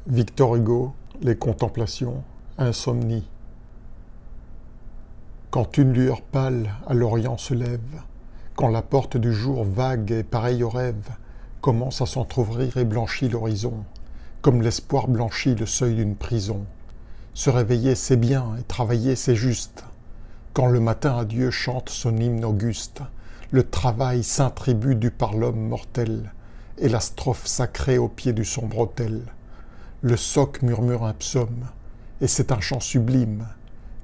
Victor Hugo, Les Contemplations, insomnie. Quand une lueur pâle à l'orient se lève, quand la porte du jour vague et pareille au rêve commence à s'entr'ouvrir et blanchit l'horizon, comme l'espoir blanchit le seuil d'une prison. Se réveiller c'est bien et travailler c'est juste. Quand le matin à Dieu chante son hymne auguste, le travail saint tribut dû par l'homme mortel, et la strophe sacrée au pied du sombre autel. Le soc murmure un psaume, et c'est un chant sublime,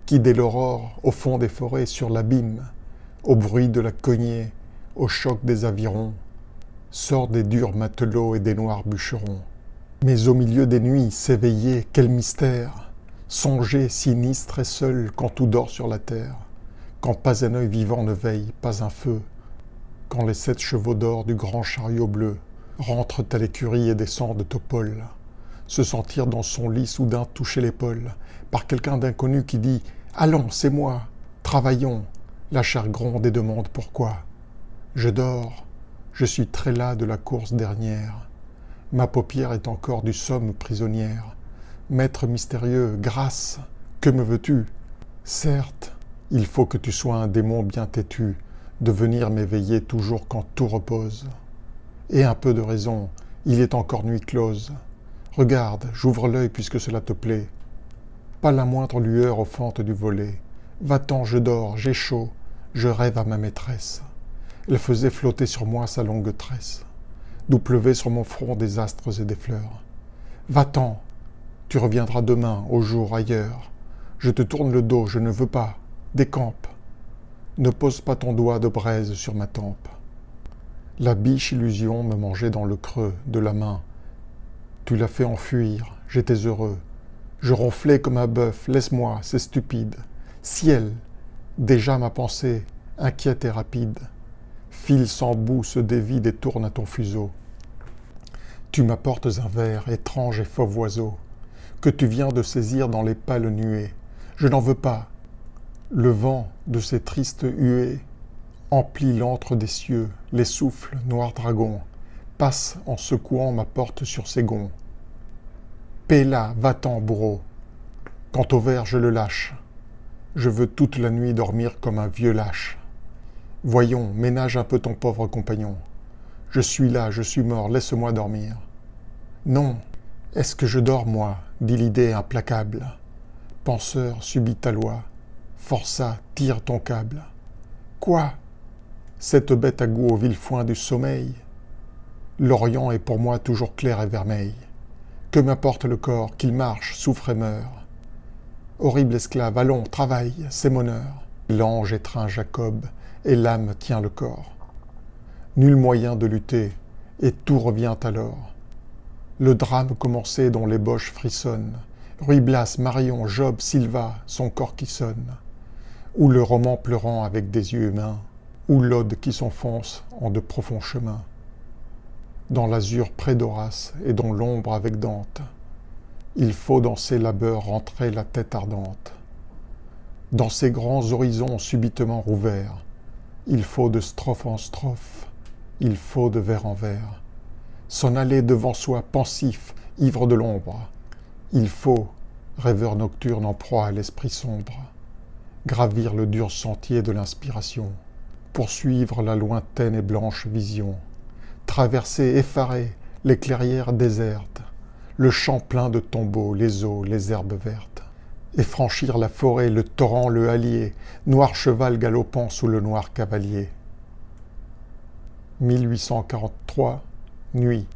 qui dès l'aurore, au fond des forêts sur l'abîme, au bruit de la cognée, au choc des avirons, sort des durs matelots et des noirs bûcherons. Mais au milieu des nuits, s'éveiller, quel mystère! Songer sinistre et seul quand tout dort sur la terre, quand pas un œil vivant ne veille, pas un feu, quand les 7 chevaux d'or du grand chariot bleu rentrent à l'écurie et descendent au pôle, se sentir dans son lit soudain toucher l'épaule par quelqu'un d'inconnu qui dit « Allons, c'est moi, travaillons », la chair gronde et demande pourquoi. Je dors, je suis très las de la course dernière, ma paupière est encore du somme prisonnière. Maître mystérieux, grâce, que me veux-tu? Certes, il faut que tu sois un démon bien têtu, de venir m'éveiller toujours quand tout repose. Et un peu de raison, il est encore nuit close. Regarde, j'ouvre l'œil puisque cela te plaît. Pas la moindre lueur aux fentes du volet. Va-t'en, je dors, j'ai chaud, je rêve à ma maîtresse. Elle faisait flotter sur moi sa longue tresse, d'où pleuvaient sur mon front des astres et des fleurs. Va-t'en, tu reviendras demain, au jour, ailleurs. Je te tourne le dos, je ne veux pas. Décampe. Ne pose pas ton doigt de braise sur ma tempe. La biche illusion me mangeait dans le creux de la main. Tu l'as fait enfuir, j'étais heureux. Je ronflais comme un bœuf, laisse-moi, c'est stupide. Ciel, déjà ma pensée, inquiète et rapide, fil sans bout se dévide et tourne à ton fuseau. Tu m'apportes un vers, étrange et fauve oiseau, que tu viens de saisir dans les pâles nuées. Je n'en veux pas. Le vent de ces tristes huées emplit l'antre des cieux, les souffles, noirs dragons, passe en secouant ma porte sur ses gonds. Paix là, va-t'en, bourreau. Quant au vers, je le lâche. Je veux toute la nuit dormir comme un vieux lâche. Voyons, ménage un peu ton pauvre compagnon. Je suis là, je suis mort, laisse-moi dormir. Non, est-ce que je dors, moi, dit l'idée implacable. Penseur, subis ta loi. Forçat, tire ton câble. Quoi? Cette bête à goût au vil foin du sommeil? L'Orient est pour moi toujours clair et vermeil. Que m'apporte le corps, qu'il marche, souffre et meurt? Horrible esclave, allons, travaille, c'est mon heure. L'ange étreint Jacob, et l'âme tient le corps. Nul moyen de lutter, et tout revient alors. Le drame commencé dont l'ébauche frissonne, Ruy Blas, Marion, Job, Silva, son corps qui sonne, ou le roman pleurant avec des yeux humains, ou l'ode qui s'enfonce en de profonds chemins. Dans l'azur près d'Horace et dans l'ombre avec Dante, il faut dans ces labeurs rentrer la tête ardente. Dans ces grands horizons subitement rouverts, il faut de strophe en strophe, il faut de vers en vers, s'en aller devant soi pensif, ivre de l'ombre. Il faut, rêveur nocturne en proie à l'esprit sombre, gravir le dur sentier de l'inspiration, poursuivre la lointaine et blanche vision, traverser effaré les clairières désertes, le champ plein de tombeaux, les eaux, les herbes vertes, et franchir la forêt, le torrent, le hallier, noir cheval galopant sous le noir cavalier. 1843, nuit.